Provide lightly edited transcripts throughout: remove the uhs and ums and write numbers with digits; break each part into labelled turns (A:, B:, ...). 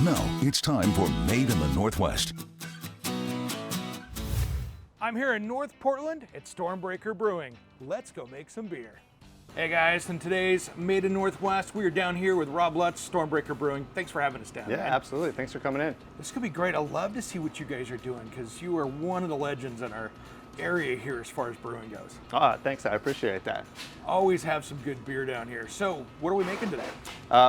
A: Now it's time for Made in the Northwest.
B: I'm here in North Portland at StormBreaker Brewing. Let's go make some beer. Hey guys, in today's Made in Northwest, we are down here with Rob Lutz, StormBreaker Brewing. Thanks for having us down.
C: Yeah,
B: man.
C: absolutely. Thanks for coming in.
B: This could be great. I love to see what you guys are doing because you are one of the legends in our area here as far as brewing goes.
C: Thanks. I appreciate that.
B: Always have some good beer down here. So, what are we making today?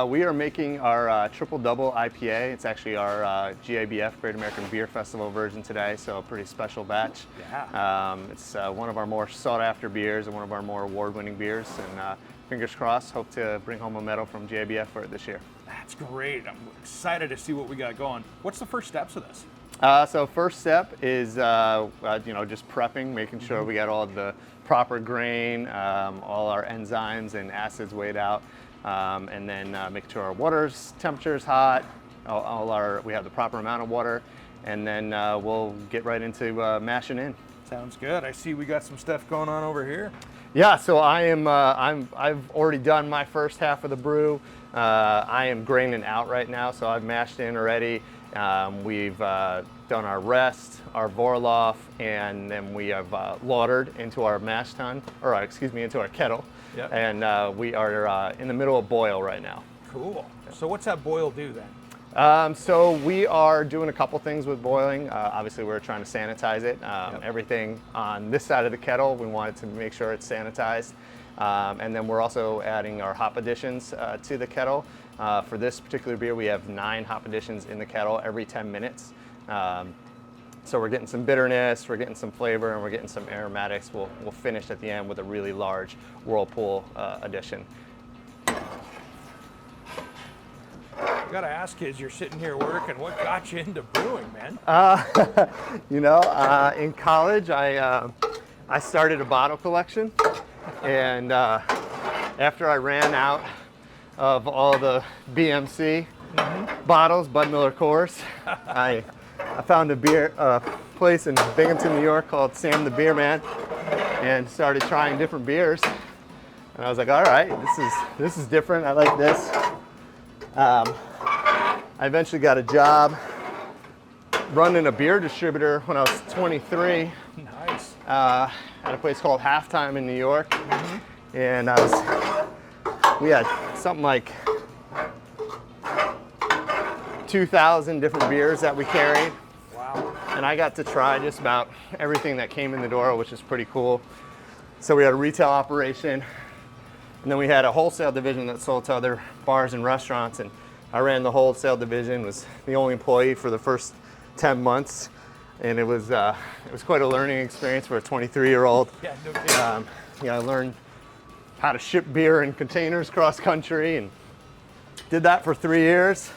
C: We are making our Triple Double IPA. It's actually our GABF, Great American Beer Festival version today, so a pretty special batch.
B: Yeah.
C: It's one of our more sought after beers and one of our more award-winning beers, and fingers crossed, hope to bring home a medal from GABF for it this year.
B: That's great. I'm excited to see what we got going. What's the first steps of this?
C: So first step is just prepping, making sure we got all the proper grain, all our enzymes and acids weighed out, and then making sure our water's temperature is hot, we have the proper amount of water, and then we'll get right into mashing in.
B: Sounds good. I see we got some stuff going on over here.
C: Yeah, so I've already done my first half of the brew. I am graining out right now, so I've mashed in already. We've done our rest, our Vorloff, and then we have laundered into our mash tun, into our kettle.
B: Yep.
C: And we are in the middle of boil right now.
B: Cool. So what's that boil do then?
C: So we are doing a couple things with boiling. Obviously, we're trying to sanitize it.
B: Yep.
C: Everything on this side of the kettle, we wanted to make sure it's sanitized. And then we're also adding our hop additions to the kettle. For this particular beer, we have 9 hop additions in the kettle every 10 minutes. So we're getting some bitterness, we're getting some flavor, and we're getting some aromatics. We'll finish at the end with a really large whirlpool addition.
B: I gotta ask you, as you're sitting here working, what got you into brewing, man?
C: In college, I started a bottle collection, and after I ran out of all the BMC bottles, Bud Miller Coors, I found a place in Binghamton, New York called Sam the Beer Man, and started trying different beers. And I was like, all right, this is different. I like this. I eventually got a job running a beer distributor when I was 23.
B: Nice.
C: At a place called Halftime in New York, and we had something like 2,000 different beers that we carried.
B: Wow.
C: And I got to try just about everything that came in the door, which is pretty cool. So we had a retail operation, and then we had a wholesale division that sold to other bars and restaurants, and I ran the wholesale division, was the only employee for the first 10 months. And it was quite a learning experience for a 23-year-old.
B: Yeah, no kidding.
C: I learned how to ship beer in containers cross country, and did that for 3 years.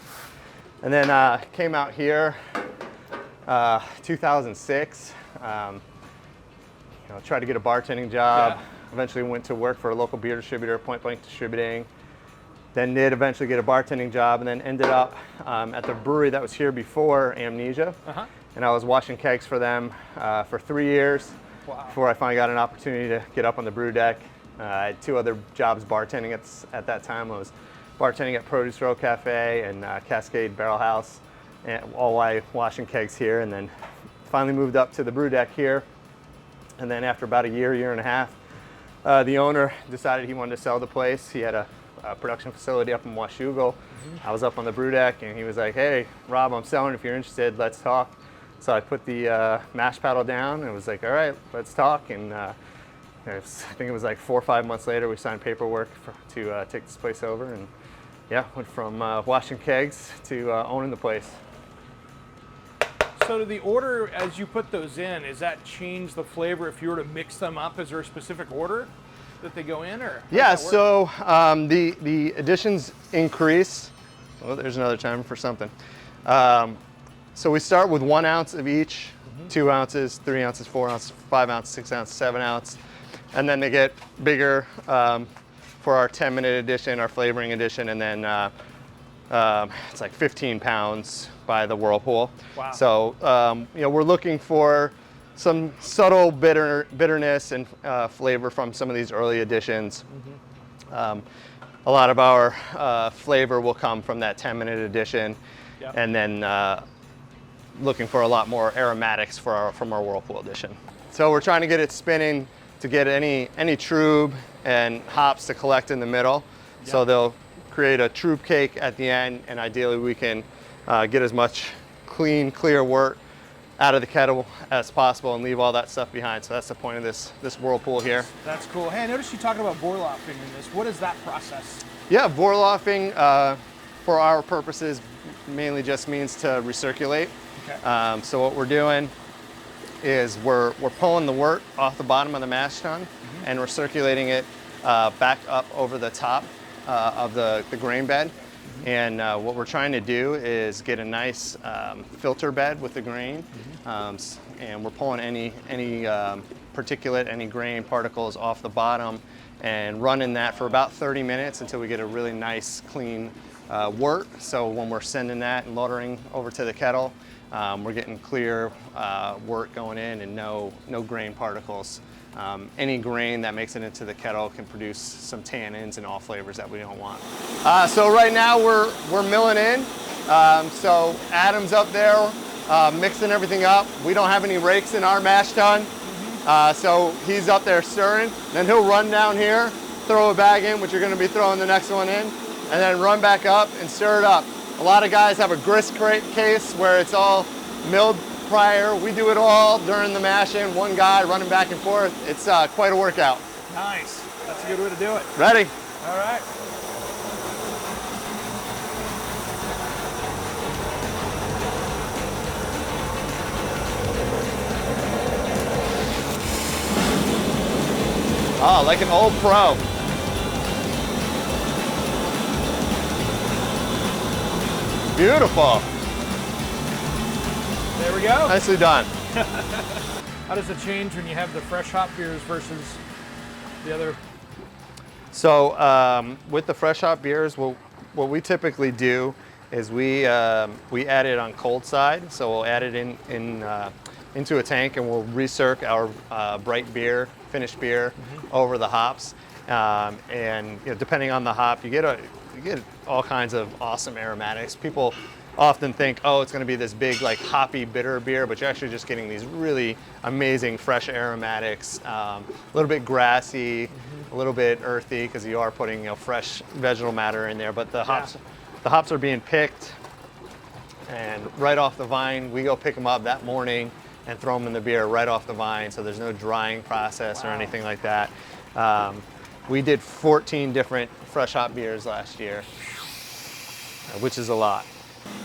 C: And then came out here 2006. Tried to get a bartending job.
B: Yeah.
C: Eventually went to work for a local beer distributor, Point Blank Distributing. Then did eventually get a bartending job, and then ended up at the brewery that was here before Amnesia. And I was washing kegs for them for 3 years.
B: Wow.
C: Before I finally got an opportunity to get up on the brew deck. I had 2 other jobs bartending at that time. I was bartending at Produce Row Cafe and Cascade Barrel House, and all while washing kegs here, and then finally moved up to the brew deck here. And then after about a year and a half, the owner decided he wanted to sell the place. He had a production facility up in Washougal. I was up on the brew deck, and he was like, "Hey, Rob, I'm selling. If you're interested, let's talk." So I put the mash paddle down, and was like, "All right, let's talk." And I think it was like 4 or 5 months later, we signed paperwork to take this place over, and went from washing kegs to owning the place.
B: So do the order, as you put those in, does that change the flavor if you were to mix them up? Is there a specific order that they go in, or?
C: Yeah, so the additions increase. Oh, there's another timer for something. So we start with 1 ounce of each, 2 ounces, 3 ounces, 4 ounces, 5 ounces, 6 ounces, 7 ounce. And then they get bigger for our 10-minute edition, our flavoring edition, and then it's like 15 pounds by the Whirlpool.
B: Wow.
C: So we're looking for some subtle bitterness and flavor from some of these early editions. A lot of our flavor will come from that 10-minute edition.
B: Yep.
C: and then looking for a lot more aromatics from our Whirlpool edition. So we're trying to get it spinning to get any trub and hops to collect in the middle.
B: Yep.
C: So they'll create a trub cake at the end, and ideally we can get as much clean, clear wort out of the kettle as possible and leave all that stuff behind. So that's the point of this Whirlpool here.
B: That's cool. Hey, I noticed you talking about Vorlofing in this. What is that process?
C: Yeah, Vorlofing for our purposes mainly just means to recirculate.
B: Okay.
C: So what we're doing is we're pulling the wort off the bottom of the mash tun and we're circulating it back up over the top of the grain bed. And what we're trying to do is get a nice filter bed with the grain, and we're pulling any particulate, any grain particles off the bottom, and running that for about 30 minutes until we get a really nice, clean wort. So when we're sending that and loading over to the kettle, we're getting clear wort going in and no grain particles. Any grain that makes it into the kettle can produce some tannins and all flavors that we don't want. So right now we're milling in. So Adam's up there mixing everything up. We don't have any rakes in our mash tun, so he's up there stirring. Then he'll run down here, throw a bag in, which you're going to be throwing the next one in, and then run back up and stir it up. A lot of guys have a grist case where it's all milled prior. We do it all during the mash-in, one guy running back and forth. It's quite a workout.
B: Nice. That's a good way to do it.
C: Ready?
B: All right.
C: Oh, like an old pro. Beautiful.
B: There we go.
C: Nicely done.
B: How does it change when you have the fresh hop beers versus the other?
C: So with the fresh hop beers, what we typically do is we add it on cold side. So we'll add it into a tank and we'll recirc our bright beer, finished beer over the hops. And depending on the hop, you get all kinds of awesome aromatics. People often think, oh, it's going to be this big, like hoppy, bitter beer, but you're actually just getting these really amazing fresh aromatics, a little bit grassy, a little bit earthy, because you are putting fresh vegetal matter in there. But the hops are being picked, and right off the vine, we go pick them up that morning and throw them in the beer right off the vine, so there's no drying process or anything like that. We did 14 different fresh hop beers last year, which is a lot.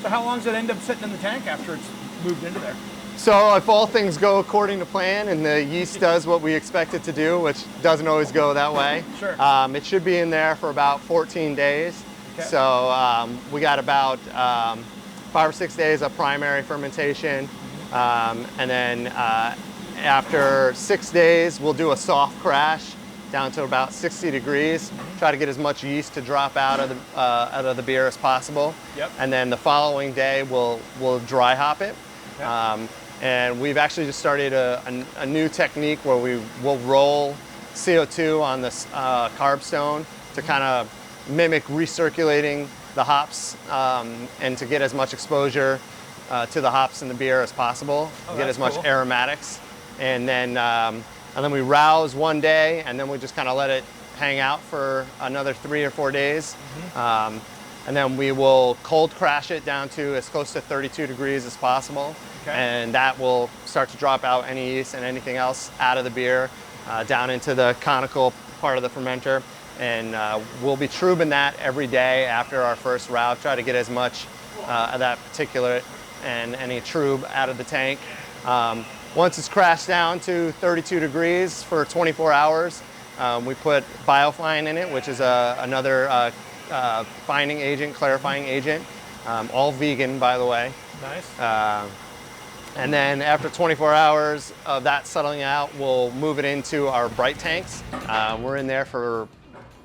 B: So how long does it end up sitting in the tank after it's moved into there?
C: So if all things go according to plan and the yeast does what we expect it to do, which doesn't always go that way,
B: Sure.
C: It should be in there for about 14 days.
B: Okay.
C: So we got about 5 or 6 days of primary fermentation. And then after 6 days, we'll do a soft crash down to about 60 degrees. Try to get as much yeast to drop out of the beer as possible.
B: Yep.
C: And then the following day, we'll dry hop it.
B: Okay.
C: And we've actually just started a new technique where we will roll CO2 on this carb stone to kind of mimic recirculating the hops and to get as much exposure to the hops in the beer as possible, get as much
B: cool.
C: aromatics. And then we rouse one day, and then we just kind of let it hang out for another 3 or 4 days. And then we will cold crash it down to as close to 32 degrees as possible.
B: Okay.
C: And that will start to drop out any yeast and anything else out of the beer down into the conical part of the fermenter. And we'll be trubing that every day after our first route, try to get as much of that particulate and any trub out of the tank. Once it's crashed down to 32 degrees for 24 hours, we put biofine in it, which is another fining agent, clarifying agent, all vegan, by the way.
B: Nice.
C: And then after 24 hours of that settling out, we'll move it into our bright tanks. We're in there for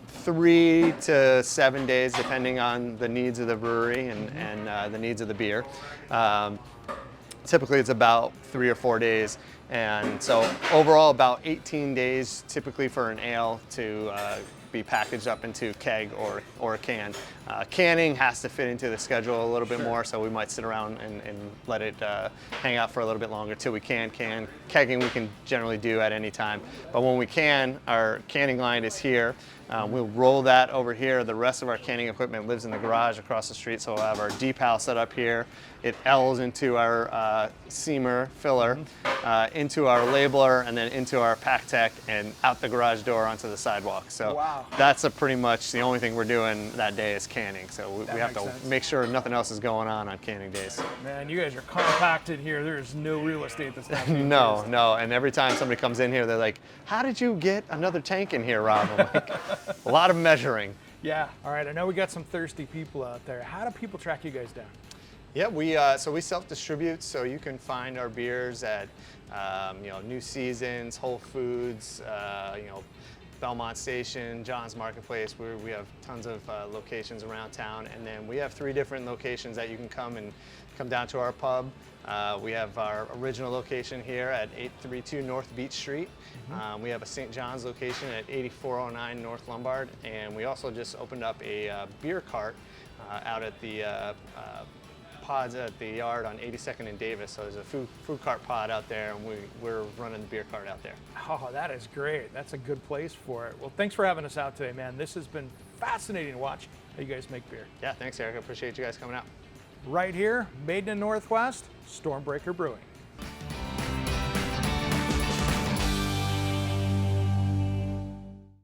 C: 3 to 7 days, depending on the needs of the brewery and the needs of the beer. Typically, it's about 3 or 4 days. And so overall, about 18 days typically for an ale to be packaged up into keg or a can. Canning has to fit into the schedule a little bit more, so we might sit around and let it hang out for a little bit longer till we can. Kegging we can generally do at any time, but when we can, our canning line is here. We'll roll that over here. The rest of our canning equipment lives in the garage across the street, so we'll have our decal set up here. It L's into our seamer filler, into our labeler, and then into our pack tech, and out the garage door onto the sidewalk. So that's pretty much the only thing we're doing that day is canning. So we have to make sure nothing else is going on canning days.
B: Man, you guys are compacted here. There's no real estate that's happening.
C: No. And every time somebody comes in here, they're like, "How did you get another tank in here, Rob?" I'm like, a lot of measuring.
B: Yeah. All right. I know we got some thirsty people out there. How do people track you guys down?
C: Yeah, so we self-distribute, so you can find our beers at New Seasons, Whole Foods, Belmont Station, John's Marketplace. We have tons of locations around town, and then we have 3 different locations that you can come down to our pub. We have our original location here at 832 North Beach Street. We have a St. John's location at 8409 North Lombard, and we also just opened up a beer cart out at the pods at the yard on 82nd and Davis. So there's a food cart pod out there, and we're running the beer cart out there.
B: Oh, that is great. That's a good place for it. Well, thanks for having us out today, man. This has been fascinating to watch how you guys make beer.
C: Yeah, thanks, Eric. I appreciate you guys coming out.
B: Right here, made in the Northwest, StormBreaker Brewing.